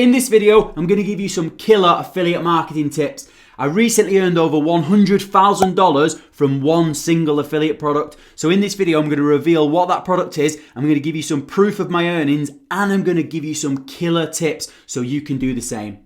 In this video, I'm going to give you some killer affiliate marketing tips. I recently earned over $100,000 from one single affiliate product. So in this video, I'm going to reveal what that product is. I'm going to give you some proof of my earnings, and I'm going to give you some killer tips so you can do the same.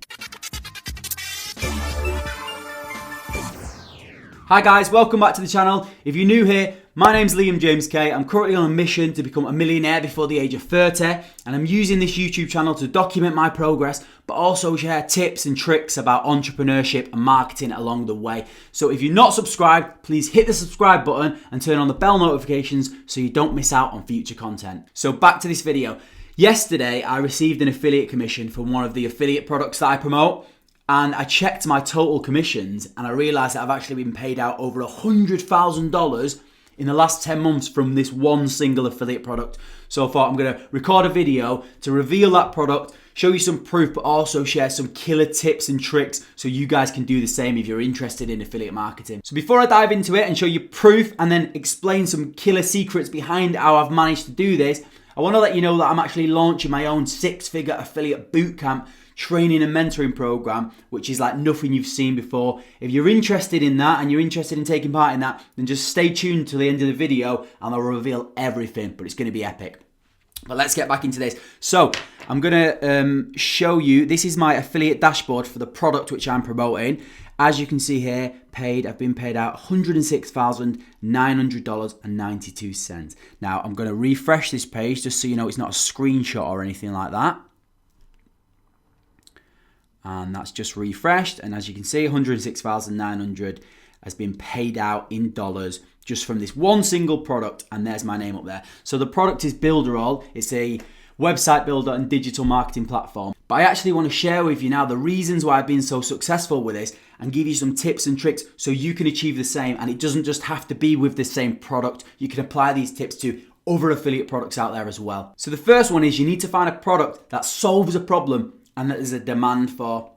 Hi guys, welcome back to the channel. If you're new here, my name's Liam James Kay. I'm currently on a mission to become a millionaire before the age of 30, and I'm using this YouTube channel to document my progress, but also share tips and tricks about entrepreneurship and marketing along the way. So if you're not subscribed, please hit the subscribe button and turn on the bell notifications so you don't miss out on future content. So back to this video. Yesterday, I received an affiliate commission from one of the affiliate products that I promote. And I checked my total commissions and I realized that I've actually been paid out over $100,000 in the last 10 months from this one single affiliate product. So I thought I'm going to record a video to reveal that product, show you some proof, but also share some killer tips and tricks so you guys can do the same if you're interested in affiliate marketing. So before I dive into it and show you proof and then explain some killer secrets behind how I've managed to do this, I want to let you know that I'm actually launching my own 6-figure affiliate bootcamp training and mentoring program, which is like nothing you've seen before. If you're interested in that and you're interested in taking part in that, then just stay tuned till the end of the video and I'll reveal everything, but it's going to be epic. But let's get back into this. So I'm going to show you, this is my affiliate dashboard for the product which I'm promoting. As you can see here, I've been paid out $106,900.92. Now I'm going to refresh this page just so you know it's not a screenshot or anything like that. And that's just refreshed, and as you can see, $106,900 has been paid out in dollars just from this one single product, and there's my name up there. So the product is Builderall. It's a website builder and digital marketing platform. But I actually want to share with you now the reasons why I've been so successful with this and give you some tips and tricks so you can achieve the same, and it doesn't just have to be with the same product. You can apply these tips to other affiliate products out there as well. So the first one is you need to find a product that solves a problem and that there's a demand for,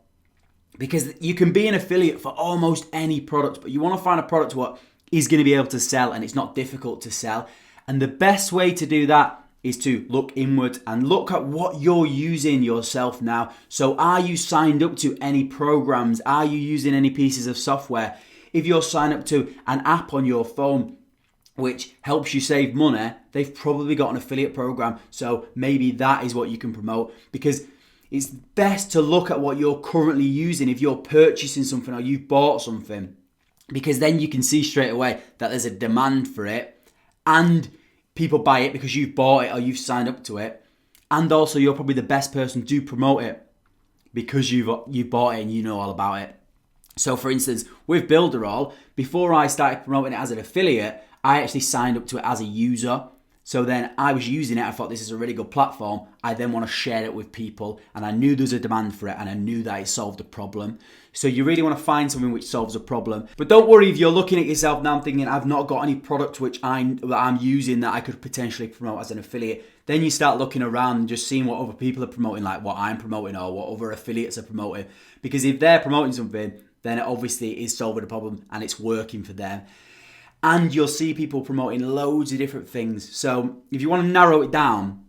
because you can be an affiliate for almost any product, but you want to find a product what is going to be able to sell and it's not difficult to sell. And the best way to do that is to look inward and look at what you're using yourself now. So are you signed up to any programs? Are you using any pieces of software? If you're signed up to an app on your phone which helps you save money, they've probably got an affiliate program. So maybe that is what you can promote, because it's best to look at what you're currently using if you're purchasing something or you've bought something, because then you can see straight away that there's a demand for it and people buy it because you've bought it or you've signed up to it, and also you're probably the best person to promote it because you've bought it and you know all about it. So for instance, with Builderall, before I started promoting it as an affiliate, I actually signed up to it as a user. So then I was using it, I thought this is a really good platform. I then want to share it with people, and I knew there was a demand for it, and I knew that it solved a problem. So you really want to find something which solves a problem. But don't worry if you're looking at yourself now and thinking, I've not got any product which I'm using that I could potentially promote as an affiliate. Then you start looking around and just seeing what other people are promoting, like what I'm promoting or what other affiliates are promoting. Because if they're promoting something, then it obviously is solving a problem and it's working for them. And you'll see people promoting loads of different things. So if you want to narrow it down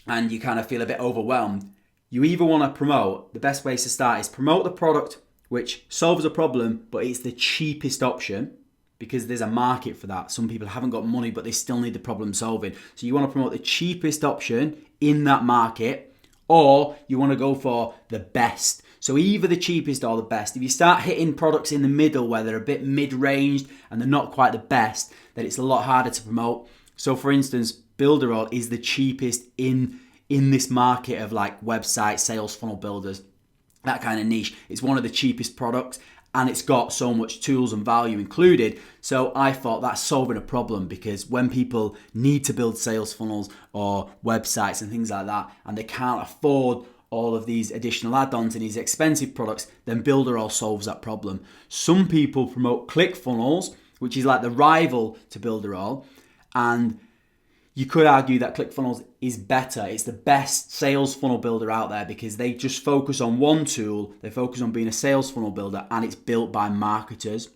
and you kind of feel a bit overwhelmed, you either want to promote, the best way to start is promote the product which solves a problem, but it's the cheapest option, because there's a market for that. Some people haven't got money, but they still need the problem solving. So you want to promote the cheapest option in that market, or you want to go for the best. So either the cheapest or the best. If you start hitting products in the middle where they're a bit mid-ranged and they're not quite the best, then it's a lot harder to promote. So for instance, Builderall is the cheapest in this market of like website sales funnel builders, that kind of niche. It's one of the cheapest products and it's got so much tools and value included. So I thought that's solving a problem, because when people need to build sales funnels or websites and things like that, and they can't afford all of these additional add-ons and these expensive products, then Builderall solves that problem. Some people promote ClickFunnels, which is like the rival to Builderall, and you could argue that ClickFunnels is better. It's the best sales funnel builder out there because they just focus on one tool. They focus on being a sales funnel builder, and it's built by marketers,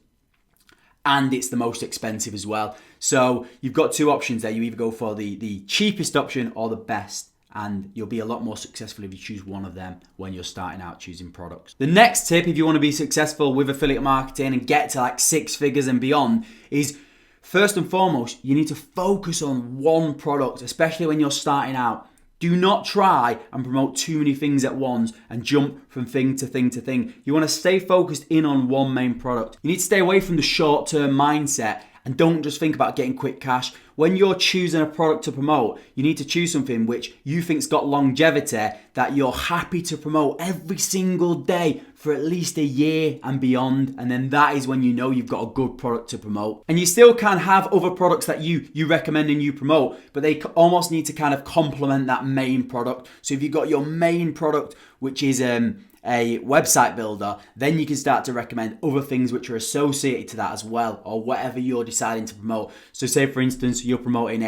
and it's the most expensive as well. So you've got two options there. You either go for the cheapest option or the best. and you'll be a lot more successful if you choose one of them when you're starting out choosing products. The next tip, if you want to be successful with affiliate marketing and get to like 6 figures and beyond, is first and foremost, you need to focus on one product, especially when you're starting out. Do not try and promote too many things at once and jump from thing to thing to thing. You want to stay focused in on one main product. You need to stay away from the short-term mindset and don't just think about getting quick cash. When you're choosing a product to promote, you need to choose something which you think's got longevity, that you're happy to promote every single day for at least a year and beyond. And then that is when you know you've got a good product to promote. And you still can have other products that you recommend and you promote, but they almost need to kind of complement that main product. So if you've got your main product, which is a website builder, then you can start to recommend other things which are associated to that as well, or whatever you're deciding to promote. So say for instance, you're promoting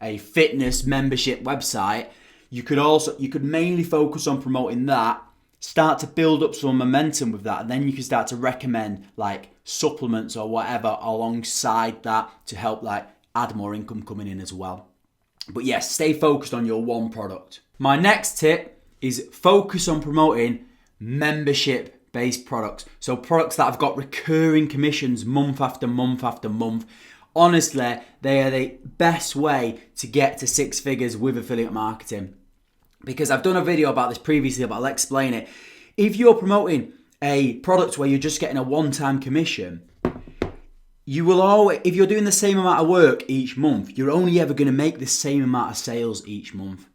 a fitness membership website, you could mainly focus on promoting that, start to build up some momentum with that, and then you can start to recommend like supplements or whatever alongside that to help like add more income coming in as well. But yes, stay focused on your one product. My next tip is focus on promoting membership based products. So products that have got recurring commissions month after month after month. Honestly, they are the best way to get to 6 figures with affiliate marketing. Because I've done a video about this previously, but I'll explain it. If you're promoting a product where you're just getting a one-time commission, you will always, if you're doing the same amount of work each month, you're only ever going to make the same amount of sales each month.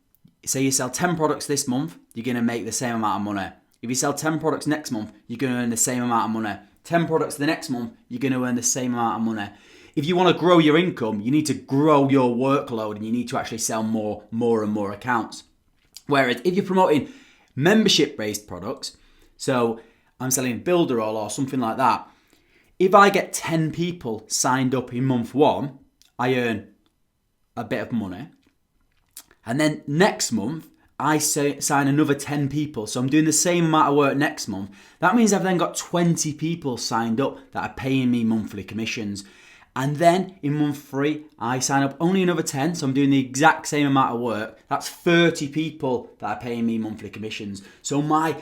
Say you sell 10 products this month, you're going to make the same amount of money. If you sell 10 products next month, you're going to earn the same amount of money. 10 products the next month, you're going to earn the same amount of money. If you want to grow your income, you need to grow your workload and you need to actually sell more and more accounts. Whereas if you're promoting membership-based products, so I'm selling Builderall or something like that, if I get 10 people signed up in month 1, I earn a bit of money. And then next month, I sign another 10 people. So I'm doing the same amount of work next month. That means I've then got 20 people signed up that are paying me monthly commissions. And then in month 3, I sign up only another 10. So I'm doing the exact same amount of work. That's 30 people that are paying me monthly commissions. So my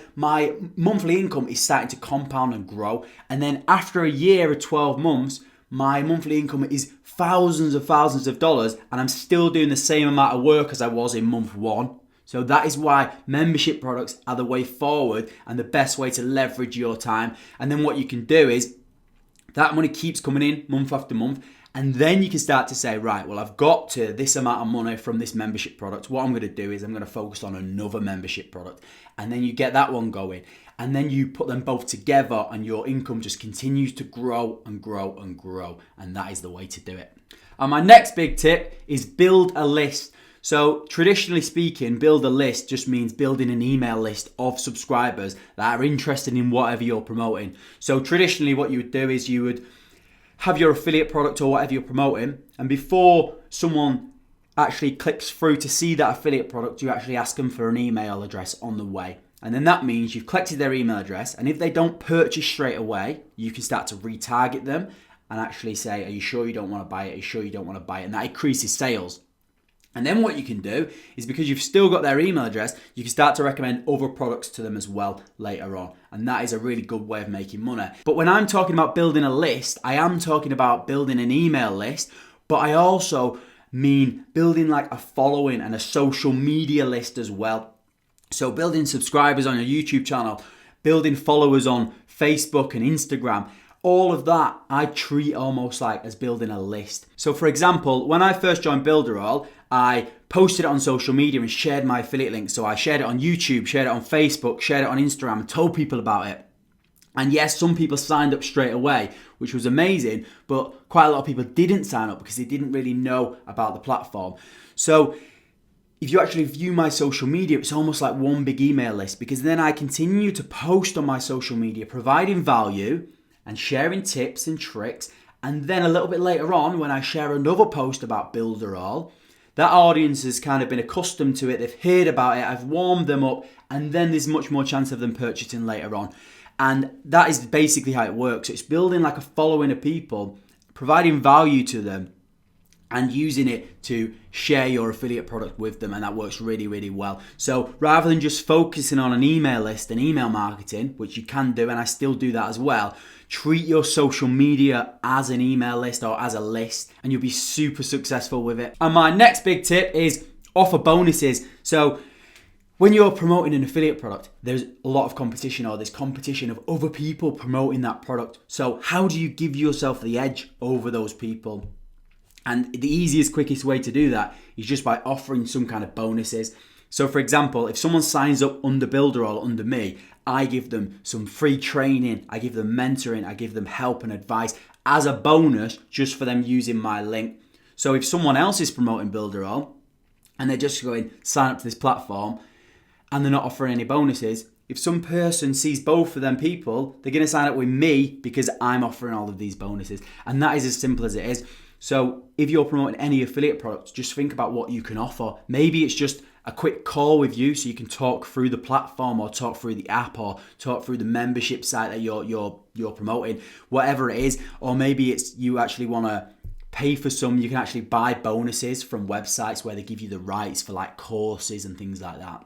monthly income is starting to compound and grow. And then after a year or 12 months, my monthly income is thousands of dollars. And I'm still doing the same amount of work as I was in month 1. So that is why membership products are the way forward and the best way to leverage your time. And then what you can do is that money keeps coming in month after month. And then you can start to say, right, well, I've got to this amount of money from this membership product. What I'm going to do is I'm going to focus on another membership product. And then you get that one going. And then you put them both together and your income just continues to grow and grow and grow. And that is the way to do it. And my next big tip is build a list. So traditionally speaking, build a list just means building an email list of subscribers that are interested in whatever you're promoting. So traditionally what you would do is you would have your affiliate product or whatever you're promoting, and before someone actually clicks through to see that affiliate product, you actually ask them for an email address on the way. And then that means you've collected their email address, and if they don't purchase straight away, you can start to retarget them and actually say, are you sure you don't want to buy it? Are you sure you don't want to buy it? And that increases sales. And then what you can do is, because you've still got their email address, you can start to recommend other products to them as well later on. And that is a really good way of making money. But when I'm talking about building a list, I am talking about building an email list, but I also mean building like a following and a social media list as well. So building subscribers on your YouTube channel, building followers on Facebook and Instagram. All of that I treat almost like as building a list. So for example, when I first joined Builderall, I posted it on social media and shared my affiliate link. So I shared it on YouTube, shared it on Facebook, shared it on Instagram, and told people about it. And yes, some people signed up straight away, which was amazing, but quite a lot of people didn't sign up because they didn't really know about the platform. So if you actually view my social media, it's almost like one big email list, because then I continue to post on my social media, providing value and sharing tips and tricks. And then a little bit later on, when I share another post about Builderall, that audience has kind of been accustomed to it, they've heard about it, I've warmed them up, and then there's much more chance of them purchasing later on. And that is basically how it works. It's building like a following of people, providing value to them, and using it to share your affiliate product with them, and that works really, really well. So rather than just focusing on an email list and email marketing, which you can do, and I still do that as well, treat your social media as an email list or as a list, and you'll be super successful with it. And my next big tip is offer bonuses. So when you're promoting an affiliate product, there's a lot of competition, or there's competition of other people promoting that product. So how do you give yourself the edge over those people? And the easiest, quickest way to do that is just by offering some kind of bonuses. So for example, if someone signs up under Builderall, under me, I give them some free training, I give them mentoring, I give them help and advice as a bonus just for them using my link. So if someone else is promoting Builderall and they're just going sign up to this platform and they're not offering any bonuses, if some person sees both of them people, they're going to sign up with me because I'm offering all of these bonuses. And that is as simple as it is. So if you're promoting any affiliate products, just think about what you can offer. Maybe it's just a quick call with you so you can talk through the platform or talk through the app or talk through the membership site that you're promoting, whatever it is. Or maybe it's you actually want to pay for some. You can actually buy bonuses from websites where they give you the rights for like courses and things like that.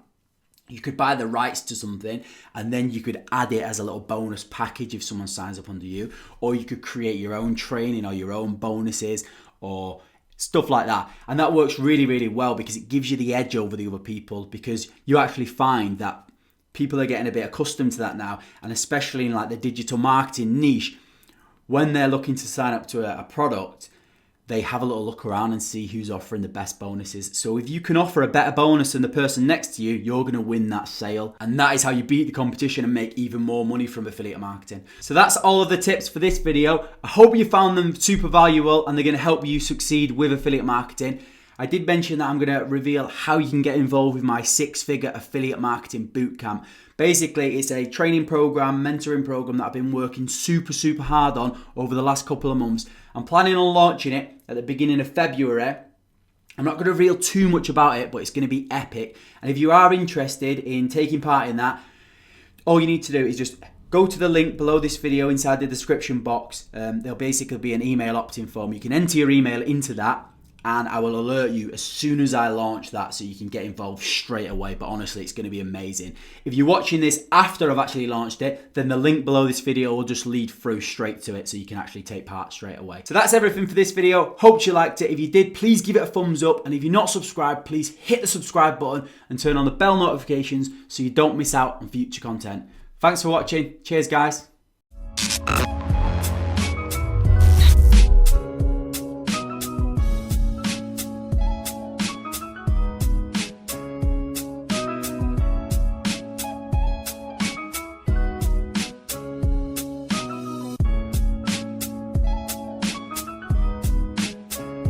You could buy the rights to something and then you could add it as a little bonus package if someone signs up under you, or you could create your own training or your own bonuses or stuff like that. And that works really, really well because it gives you the edge over the other people, because you actually find that people are getting a bit accustomed to that now. And especially in like the digital marketing niche, when they're looking to sign up to a product, they have a little look around and see who's offering the best bonuses. So if you can offer a better bonus than the person next to you, you're going to win that sale. And that is how you beat the competition and make even more money from affiliate marketing. So that's all of the tips for this video. I hope you found them super valuable and they're going to help you succeed with affiliate marketing. I did mention that I'm going to reveal how you can get involved with my 6-figure affiliate marketing bootcamp. Basically, it's a training program, mentoring program that I've been working super hard on over the last couple of months. I'm planning on launching it at the beginning of February. I'm not going to reveal too much about it, but it's going to be epic. And if you are interested in taking part in that, all you need to do is just go to the link below this video inside the description box. There'll basically be an email opt-in form. You can enter your email into that, and I will alert you as soon as I launch that so you can get involved straight away. But honestly, it's going to be amazing. If you're watching this after I've actually launched it, then the link below this video will just lead through straight to it so you can actually take part straight away. So that's everything for this video. Hope you liked it. If you did, please give it a thumbs up. And if you're not subscribed, please hit the subscribe button and turn on the bell notifications so you don't miss out on future content. Thanks for watching. Cheers, guys.